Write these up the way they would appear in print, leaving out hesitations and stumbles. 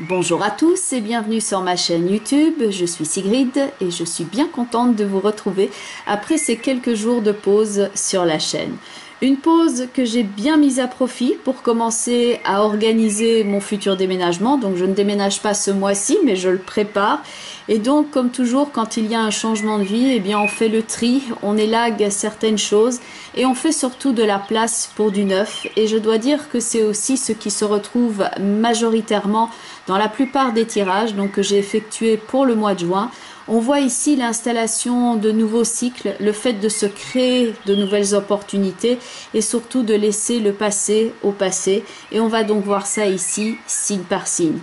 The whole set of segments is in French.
Bonjour à tous et bienvenue sur ma chaîne YouTube, je suis Sigrid et je suis bien contente de vous retrouver après ces quelques jours de pause sur la chaîne. Une pause que j'ai bien mise à profit pour commencer à organiser mon futur déménagement. Donc je ne déménage pas ce mois-ci mais je le prépare. Et donc comme toujours quand il y a un changement de vie, eh bien on fait le tri, on élague certaines choses et on fait surtout de la place pour du neuf. Et je dois dire que c'est aussi ce qui se retrouve majoritairement dans la plupart des tirages donc, que j'ai effectués pour le mois de juin. On voit ici l'installation de nouveaux cycles, le fait de se créer de nouvelles opportunités et surtout de laisser le passé au passé. Et on va donc voir ça ici, signe par signe.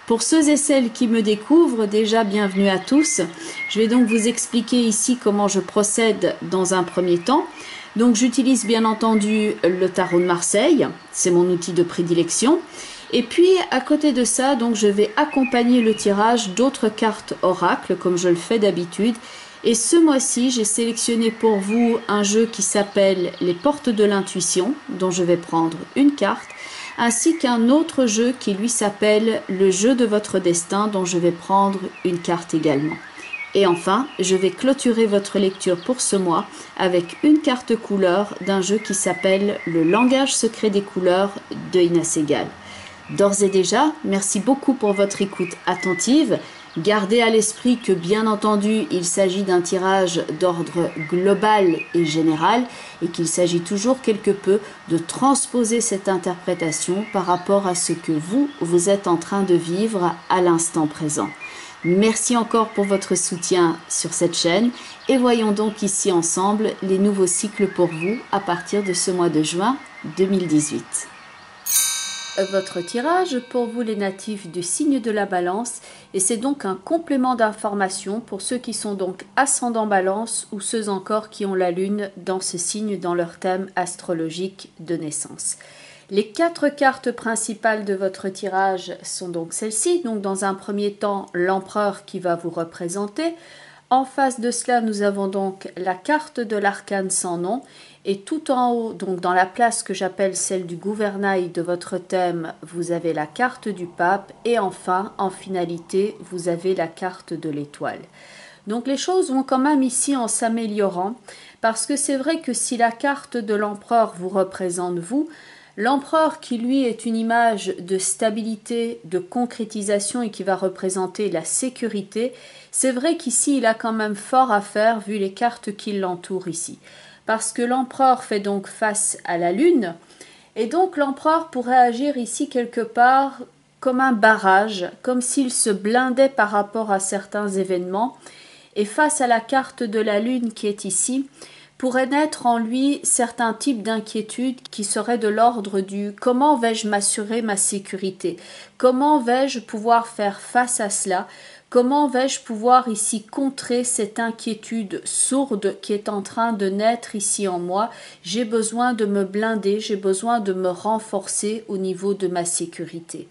Pour ceux et celles qui me découvrent, déjà bienvenue à tous. Je vais donc vous expliquer ici comment je procède dans un premier temps. Donc j'utilise bien entendu le tarot de Marseille, c'est mon outil de prédilection. Et puis à côté de ça, donc je vais accompagner le tirage d'autres cartes oracle comme je le fais d'habitude. Et ce mois-ci, j'ai sélectionné pour vous un jeu qui s'appelle Les Portes de l'Intuition, dont je vais prendre une carte, ainsi qu'un autre jeu qui lui s'appelle Le Jeu de votre destin, dont je vais prendre une carte également. Et enfin, je vais clôturer votre lecture pour ce mois avec une carte couleur d'un jeu qui s'appelle Le Langage secret des couleurs de Inès Segal. D'ores et déjà, merci beaucoup pour votre écoute attentive. Gardez à l'esprit que bien entendu, il s'agit d'un tirage d'ordre global et général et qu'il s'agit toujours quelque peu de transposer cette interprétation par rapport à ce que vous êtes en train de vivre à l'instant présent. Merci encore pour votre soutien sur cette chaîne et voyons donc ici ensemble les nouveaux cycles pour vous à partir de ce mois de juin 2018. Votre tirage pour vous les natifs du signe de la balance et c'est donc un complément d'information pour ceux qui sont donc ascendant balance ou ceux encore qui ont la lune dans ce signe dans leur thème astrologique de naissance. Les 4 cartes principales de votre tirage sont donc celles-ci. Donc dans un premier temps, l'empereur qui va vous représenter. En face de cela, nous avons donc la carte de l'arcane sans nom. Et tout en haut, donc dans la place que j'appelle celle du gouvernail de votre thème, vous avez la carte du pape. Et enfin, en finalité, vous avez la carte de l'étoile. Donc les choses vont quand même ici en s'améliorant. Parce que c'est vrai que si la carte de l'empereur vous représente vous, l'empereur qui lui est une image de stabilité, de concrétisation et qui va représenter la sécurité, c'est vrai qu'ici il a quand même fort à faire vu les cartes qui l'entourent ici. Parce que l'empereur fait donc face à la lune et donc l'empereur pourrait agir ici quelque part comme un barrage, comme s'il se blindait par rapport à certains événements et face à la carte de la lune qui est ici, pourrait naître en lui certains types d'inquiétudes qui seraient de l'ordre du « comment vais-je m'assurer ma sécurité ? Comment vais-je pouvoir faire face à cela ? Comment vais-je pouvoir ici contrer cette inquiétude sourde qui est en train de naître ici en moi ? J'ai besoin de me blinder, j'ai besoin de me renforcer au niveau de ma sécurité. »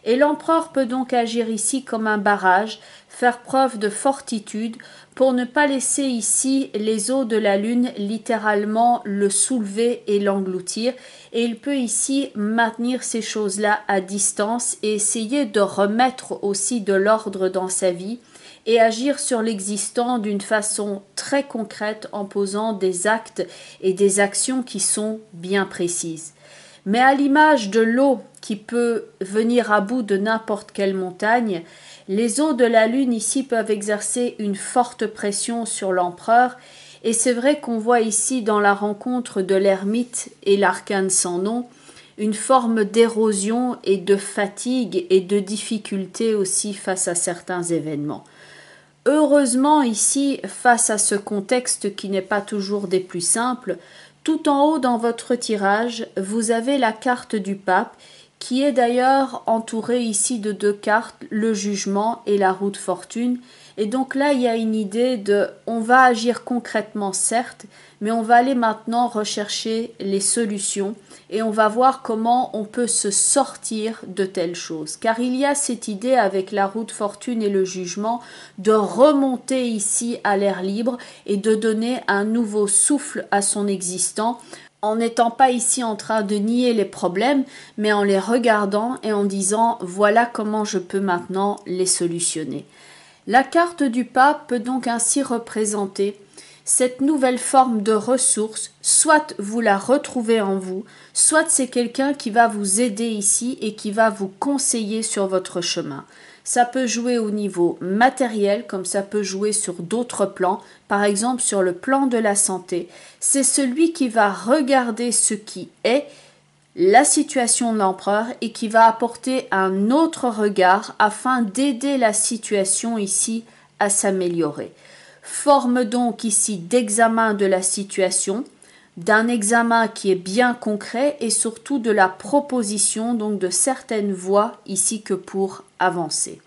Et l'empereur peut donc agir ici comme un barrage, faire preuve de fortitude pour ne pas laisser ici les eaux de la lune littéralement le soulever et l'engloutir. Et il peut ici maintenir ces choses-là à distance et essayer de remettre aussi de l'ordre dans sa vie et agir sur l'existant d'une façon très concrète en posant des actes et des actions qui sont bien précises. Mais à l'image de l'eau qui peut venir à bout de n'importe quelle montagne, les eaux de la lune ici peuvent exercer une forte pression sur l'empereur et c'est vrai qu'on voit ici dans la rencontre de l'ermite et l'arcane sans nom une forme d'érosion et de fatigue et de difficulté aussi face à certains événements. Heureusement ici, face à ce contexte qui n'est pas toujours des plus simples, tout en haut dans votre tirage, vous avez la carte du pape qui est d'ailleurs entourée ici de 2 cartes, le jugement et la roue de fortune. Et donc là, il y a une idée de on va agir concrètement certes, mais on va aller maintenant rechercher les solutions et on va voir comment on peut se sortir de telles choses. Car il y a cette idée avec la roue de fortune et le jugement de remonter ici à l'air libre et de donner un nouveau souffle à son existant en n'étant pas ici en train de nier les problèmes, mais en les regardant et en disant voilà comment je peux maintenant les solutionner. La carte du pape peut donc ainsi représenter cette nouvelle forme de ressource, soit vous la retrouvez en vous, soit c'est quelqu'un qui va vous aider ici et qui va vous conseiller sur votre chemin. Ça peut jouer au niveau matériel comme ça peut jouer sur d'autres plans, par exemple sur le plan de la santé. C'est celui qui va regarder ce qui est la situation de l'empereur et qui va apporter un autre regard afin d'aider la situation ici à s'améliorer. Forme donc ici d'examen de la situation, d'un examen qui est bien concret et surtout de la proposition donc de certaines voies ici que pour avancer.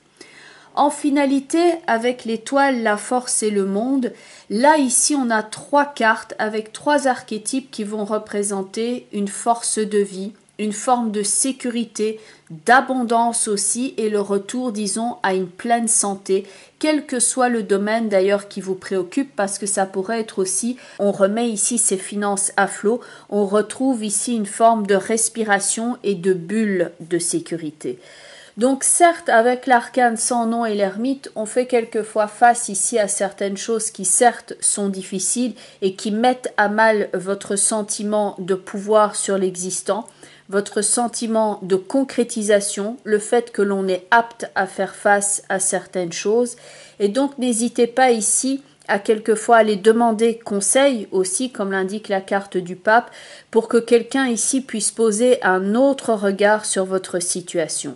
En finalité, avec l'étoile, la force et le monde, là ici on a 3 cartes avec 3 archétypes qui vont représenter une force de vie, une forme de sécurité, d'abondance aussi et le retour, disons, à une pleine santé, quel que soit le domaine d'ailleurs qui vous préoccupe, parce que ça pourrait être aussi, on remet ici ses finances à flot, on retrouve ici une forme de respiration et de bulle de sécurité. Donc certes, avec l'arcane sans nom et l'ermite, on fait quelquefois face ici à certaines choses qui certes sont difficiles et qui mettent à mal votre sentiment de pouvoir sur l'existant, votre sentiment de concrétisation, le fait que l'on est apte à faire face à certaines choses. Et donc n'hésitez pas ici à quelquefois aller demander conseil aussi, comme l'indique la carte du pape, pour que quelqu'un ici puisse poser un autre regard sur votre situation.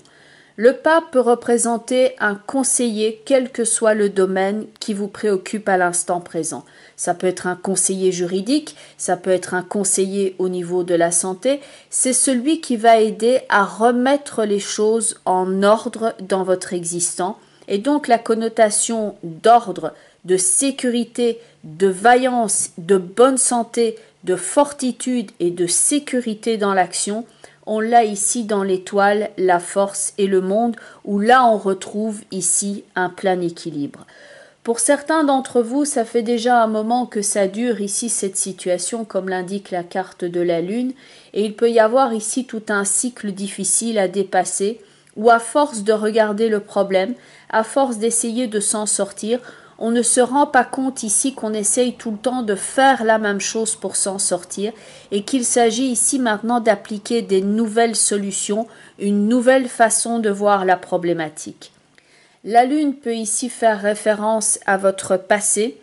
Le pape peut représenter un conseiller, quel que soit le domaine qui vous préoccupe à l'instant présent. Ça peut être un conseiller juridique, ça peut être un conseiller au niveau de la santé. C'est celui qui va aider à remettre les choses en ordre dans votre existant. Et donc la connotation d'ordre, de sécurité, de vaillance, de bonne santé, de fortitude et de sécurité dans l'action, on l'a ici dans l'étoile, la force et le monde, où là on retrouve ici un plein équilibre. Pour certains d'entre vous, ça fait déjà un moment que ça dure ici cette situation, comme l'indique la carte de la Lune, et il peut y avoir ici tout un cycle difficile à dépasser, où à force de regarder le problème, à force d'essayer de s'en sortir, on ne se rend pas compte ici qu'on essaye tout le temps de faire la même chose pour s'en sortir et qu'il s'agit ici maintenant d'appliquer des nouvelles solutions, une nouvelle façon de voir la problématique. La Lune peut ici faire référence à votre passé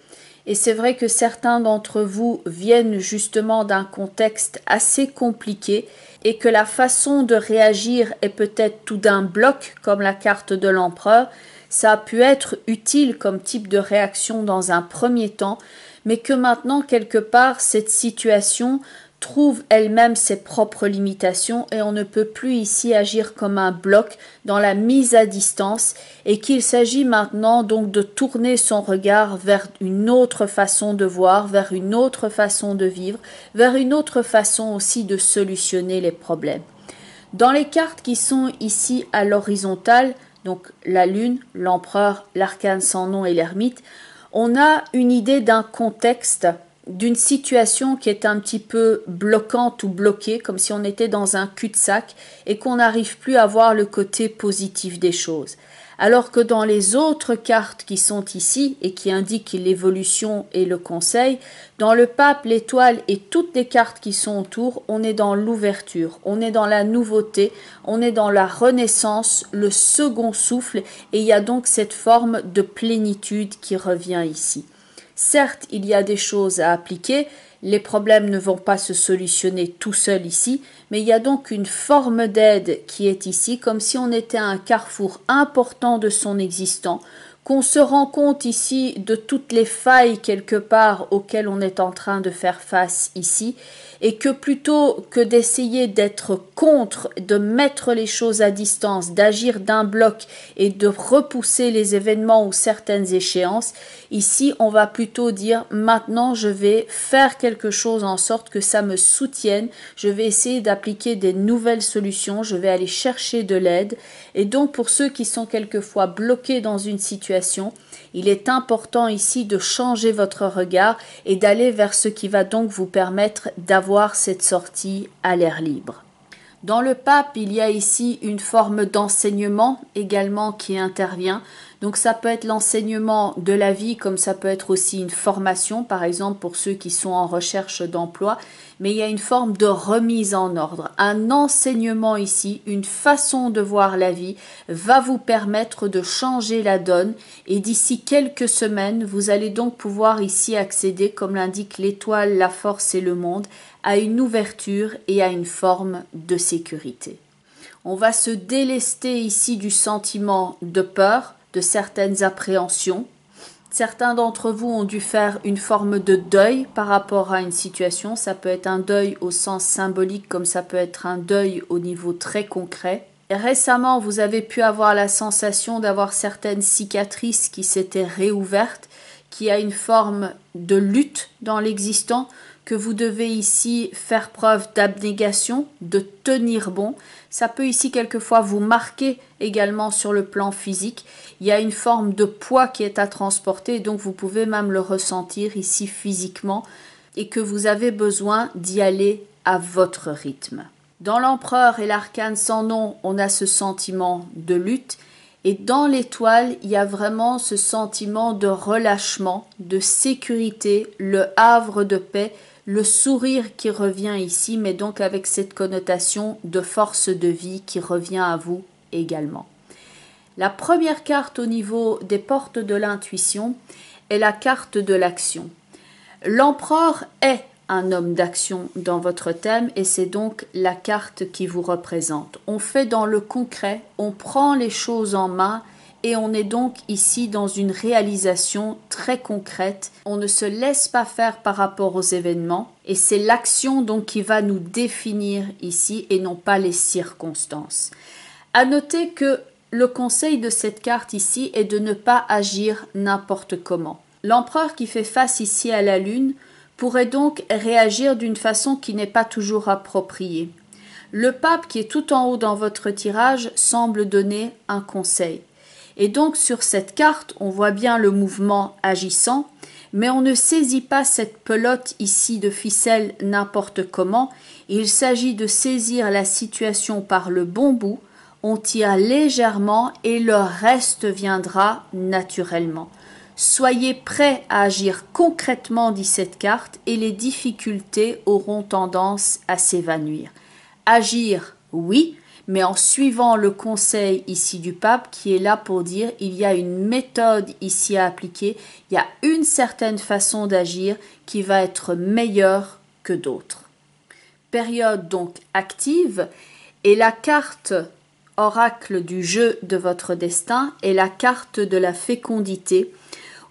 et c'est vrai que certains d'entre vous viennent justement d'un contexte assez compliqué et que la façon de réagir est peut-être tout d'un bloc comme la carte de l'empereur. Ça a pu être utile comme type de réaction dans un premier temps, mais que maintenant, quelque part, cette situation trouve elle-même ses propres limitations et on ne peut plus ici agir comme un bloc dans la mise à distance et qu'il s'agit maintenant donc de tourner son regard vers une autre façon de voir, vers une autre façon de vivre, vers une autre façon aussi de solutionner les problèmes. Dans les cartes qui sont ici à l'horizontale, donc la Lune, l'Empereur, l'Arcane sans nom et l'Ermite, on a une idée d'un contexte, d'une situation qui est un petit peu bloquante ou bloquée, comme si on était dans un cul-de-sac et qu'on n'arrive plus à voir le côté positif des choses. Alors que dans les autres cartes qui sont ici et qui indiquent l'évolution et le conseil, dans le pape, l'étoile et toutes les cartes qui sont autour, on est dans l'ouverture, on est dans la nouveauté, on est dans la renaissance, le second souffle et il y a donc cette forme de plénitude qui revient ici. Certes, il y a des choses à appliquer, les problèmes ne vont pas se solutionner tout seuls ici, mais il y a donc une forme d'aide qui est ici, comme si on était à un carrefour important de son existant, qu'on se rend compte ici de toutes les failles quelque part auxquelles on est en train de faire face ici, et que plutôt que d'essayer d'être contre, de mettre les choses à distance, d'agir d'un bloc et de repousser les événements ou certaines échéances, ici on va plutôt dire maintenant je vais faire quelque chose en sorte que ça me soutienne, je vais essayer d'appliquer des nouvelles solutions, je vais aller chercher de l'aide et donc pour ceux qui sont quelquefois bloqués dans une situation situation, il est important ici de changer votre regard et d'aller vers ce qui va donc vous permettre d'avoir cette sortie à l'air libre. Dans le pape, il y a ici une forme d'enseignement également qui intervient. Donc ça peut être l'enseignement de la vie, comme ça peut être aussi une formation, par exemple pour ceux qui sont en recherche d'emploi. Mais il y a une forme de remise en ordre. Un enseignement ici, une façon de voir la vie va vous permettre de changer la donne. Et d'ici quelques semaines, vous allez donc pouvoir ici accéder, comme l'indique l'étoile, la force et le monde, à une ouverture et à une forme de sécurité. On va se délester ici du sentiment de peur, de certaines appréhensions. Certains d'entre vous ont dû faire une forme de deuil par rapport à une situation. Ça peut être un deuil au sens symbolique comme ça peut être un deuil au niveau très concret. Et récemment, vous avez pu avoir la sensation d'avoir certaines cicatrices qui s'étaient réouvertes, qui a une forme de lutte dans l'existant, que vous devez ici faire preuve d'abnégation, de tenir bon. Ça peut ici quelquefois vous marquer également sur le plan physique. Il y a une forme de poids qui est à transporter, donc vous pouvez même le ressentir ici physiquement et que vous avez besoin d'y aller à votre rythme. Dans l'empereur et l'arcane sans nom, on a ce sentiment de lutte. Et dans l'étoile, il y a vraiment ce sentiment de relâchement, de sécurité, le havre de paix, le sourire qui revient ici, mais donc avec cette connotation de force de vie qui revient à vous également. La première carte au niveau des portes de l'intuition est la carte de l'action. L'empereur est un homme d'action dans votre thème et c'est donc la carte qui vous représente. On fait dans le concret, on prend les choses en main et on est donc ici dans une réalisation très concrète. On ne se laisse pas faire par rapport aux événements et c'est l'action donc qui va nous définir ici et non pas les circonstances. À noter que le conseil de cette carte ici est de ne pas agir n'importe comment. L'empereur qui fait face ici à la lune pourrait donc réagir d'une façon qui n'est pas toujours appropriée. Le pape qui est tout en haut dans votre tirage semble donner un conseil. Et donc sur cette carte, on voit bien le mouvement agissant, mais on ne saisit pas cette pelote ici de ficelle n'importe comment. Il s'agit de saisir la situation par le bon bout, on tire légèrement et le reste viendra naturellement. Soyez prêts à agir concrètement, dit cette carte, et les difficultés auront tendance à s'évanouir. Agir, oui, mais en suivant le conseil ici du pape qui est là pour dire il y a une méthode ici à appliquer, il y a une certaine façon d'agir qui va être meilleure que d'autres. Période donc active et la carte oracle du jeu de votre destin est la carte de la fécondité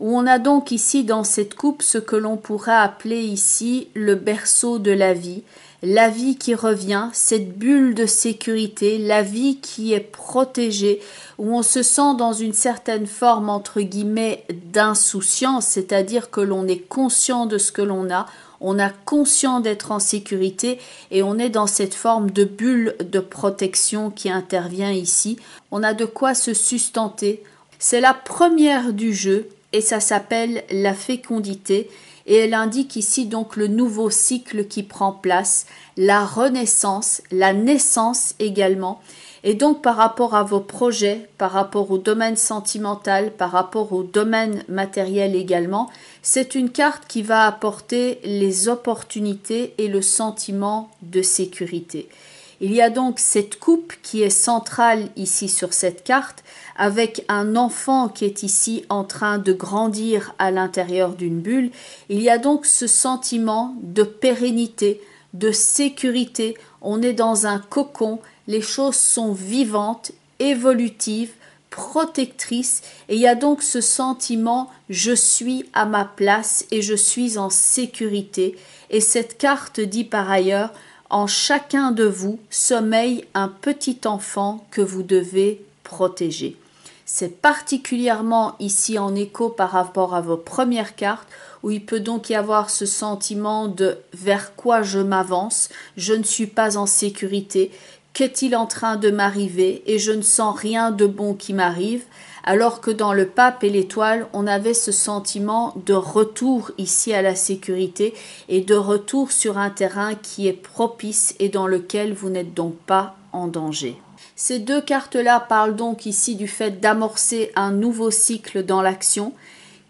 où on a donc ici dans cette coupe ce que l'on pourrait appeler ici le berceau de la vie qui revient, cette bulle de sécurité, la vie qui est protégée, où on se sent dans une certaine forme entre guillemets d'insouciance, c'est-à-dire que l'on est conscient de ce que l'on a, on a conscient d'être en sécurité et on est dans cette forme de bulle de protection qui intervient ici. On a de quoi se sustenter. C'est la première du jeu et ça s'appelle la fécondité. Et elle indique ici donc le nouveau cycle qui prend place, la renaissance, la naissance également. Et donc par rapport à vos projets, par rapport au domaine sentimental, par rapport au domaine matériel également, c'est une carte qui va apporter les opportunités et le sentiment de sécurité. Il y a donc cette coupe qui est centrale ici sur cette carte, avec un enfant qui est ici en train de grandir à l'intérieur d'une bulle. Il y a donc ce sentiment de pérennité, de sécurité. On est dans un cocon, les choses sont vivantes, évolutives, protectrices, et il y a donc ce sentiment « je suis à ma place et je suis en sécurité ». Et cette carte dit par ailleurs « en chacun de vous sommeille un petit enfant que vous devez protéger ». C'est particulièrement ici en écho par rapport à vos premières cartes où il peut donc y avoir ce sentiment de vers quoi je m'avance, je ne suis pas en sécurité, qu'est-il en train de m'arriver et je ne sens rien de bon qui m'arrive, alors que dans le pape et l'étoile, on avait ce sentiment de retour ici à la sécurité et de retour sur un terrain qui est propice et dans lequel vous n'êtes donc pas en danger. Ces deux cartes-là parlent donc ici du fait d'amorcer un nouveau cycle dans l'action,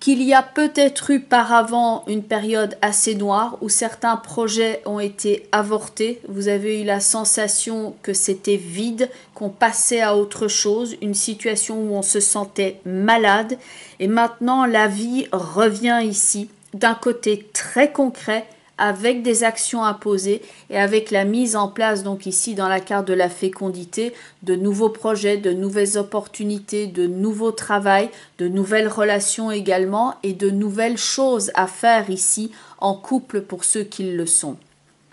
qu'il y a peut-être eu par avant une période assez noire où certains projets ont été avortés. Vous avez eu la sensation que c'était vide, qu'on passait à autre chose, une situation où on se sentait malade. Et maintenant, la vie revient ici d'un côté très concret, avec des actions à poser et avec la mise en place, donc ici dans la carte de la fécondité, de nouveaux projets, de nouvelles opportunités, de nouveaux travails, de nouvelles relations également et de nouvelles choses à faire ici en couple pour ceux qui le sont.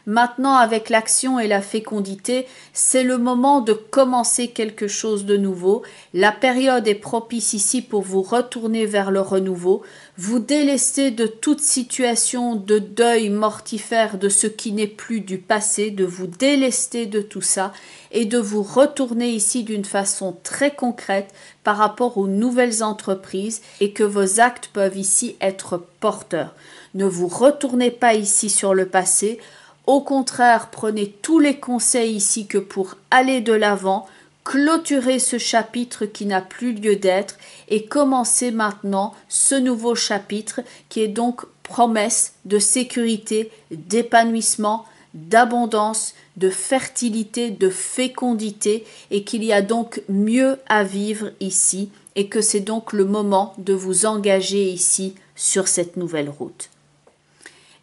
Maintenant, avec l'action et la fécondité, c'est le moment de commencer quelque chose de nouveau. La période est propice ici pour vous retourner vers le renouveau, vous délester de toute situation de deuil mortifère de ce qui n'est plus du passé, de vous délester de tout ça et de vous retourner ici d'une façon très concrète par rapport aux nouvelles entreprises et que vos actes peuvent ici être porteurs. Ne vous retournez pas ici sur le passé. Au contraire, prenez tous les conseils ici que pour aller de l'avant, clôturer ce chapitre qui n'a plus lieu d'être et commencer maintenant ce nouveau chapitre qui est donc promesse de sécurité, d'épanouissement, d'abondance, de fertilité, de fécondité et qu'il y a donc mieux à vivre ici et que c'est donc le moment de vous engager ici sur cette nouvelle route.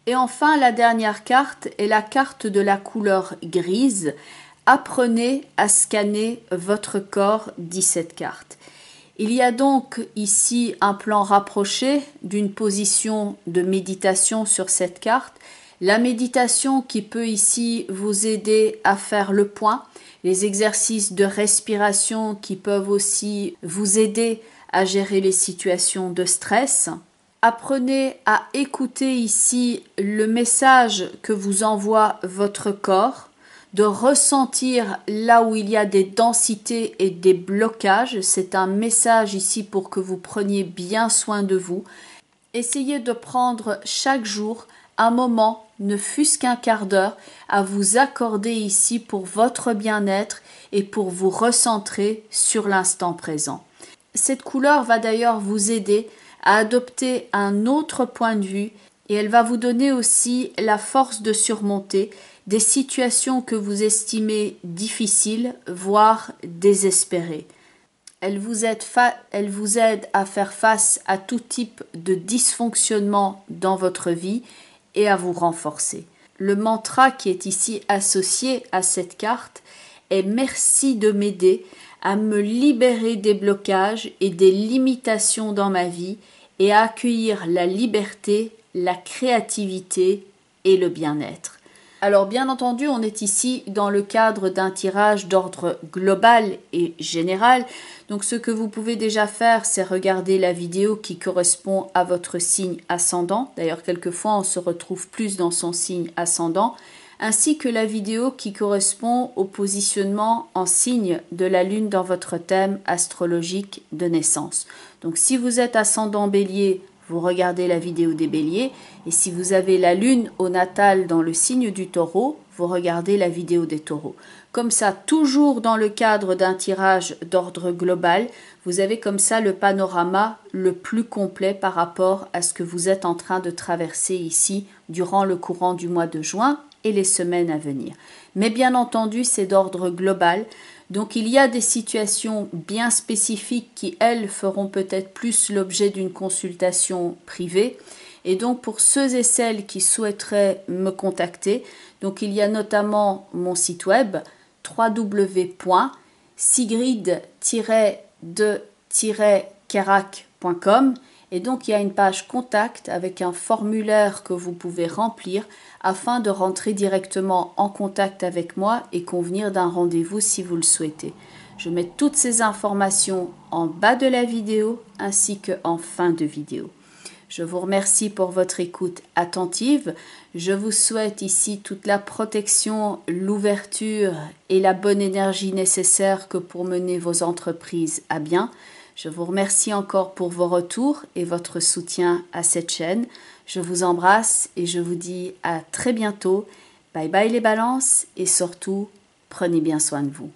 Et enfin, la dernière carte est la carte de la couleur grise. Apprenez à scanner votre corps, 17 cartes. Il y a donc ici un plan rapproché d'une position de méditation sur cette carte. La méditation qui peut ici vous aider à faire le point. Les exercices de respiration qui peuvent aussi vous aider à gérer les situations de stress. Apprenez à écouter ici le message que vous envoie votre corps, de ressentir là où il y a des densités et des blocages. C'est un message ici pour que vous preniez bien soin de vous. Essayez de prendre chaque jour un moment, ne fût-ce qu'un quart d'heure, à vous accorder ici pour votre bien-être et pour vous recentrer sur l'instant présent. Cette couleur va d'ailleurs vous aider à adopter un autre point de vue et elle va vous donner aussi la force de surmonter des situations que vous estimez difficiles, voire désespérées. Elle vous aide à faire face à tout type de dysfonctionnement dans votre vie et à vous renforcer. Le mantra qui est ici associé à cette carte est « Merci de m'aider à me libérer des blocages et des limitations dans ma vie et à accueillir la liberté, la créativité et le bien-être. » Alors bien entendu, on est ici dans le cadre d'un tirage d'ordre global et général. Donc ce que vous pouvez déjà faire, c'est regarder la vidéo qui correspond à votre signe ascendant. D'ailleurs, quelquefois, on se retrouve plus dans son signe ascendant. Ainsi que la vidéo qui correspond au positionnement en signe de la Lune dans votre thème astrologique de naissance. Donc si vous êtes ascendant Bélier, vous regardez la vidéo des Béliers, et si vous avez la Lune au natal dans le signe du Taureau, vous regardez la vidéo des Taureaux. Comme ça, toujours dans le cadre d'un tirage d'ordre global, vous avez comme ça le panorama le plus complet par rapport à ce que vous êtes en train de traverser ici durant le courant du mois de juin et les semaines à venir. Mais bien entendu, c'est d'ordre global. Donc il y a des situations bien spécifiques qui, elles, feront peut-être plus l'objet d'une consultation privée. Et donc pour ceux et celles qui souhaiteraient me contacter, donc il y a notamment mon site web www.sigrid-de-carac.com et donc il y a une page contact avec un formulaire que vous pouvez remplir afin de rentrer directement en contact avec moi et convenir d'un rendez-vous si vous le souhaitez. Je mets toutes ces informations en bas de la vidéo ainsi qu'en fin de vidéo. Je vous remercie pour votre écoute attentive. Je vous souhaite ici toute la protection, l'ouverture et la bonne énergie nécessaire que pour mener vos entreprises à bien. Je vous remercie encore pour vos retours et votre soutien à cette chaîne. Je vous embrasse et je vous dis à très bientôt. Bye bye les balances et surtout, prenez bien soin de vous.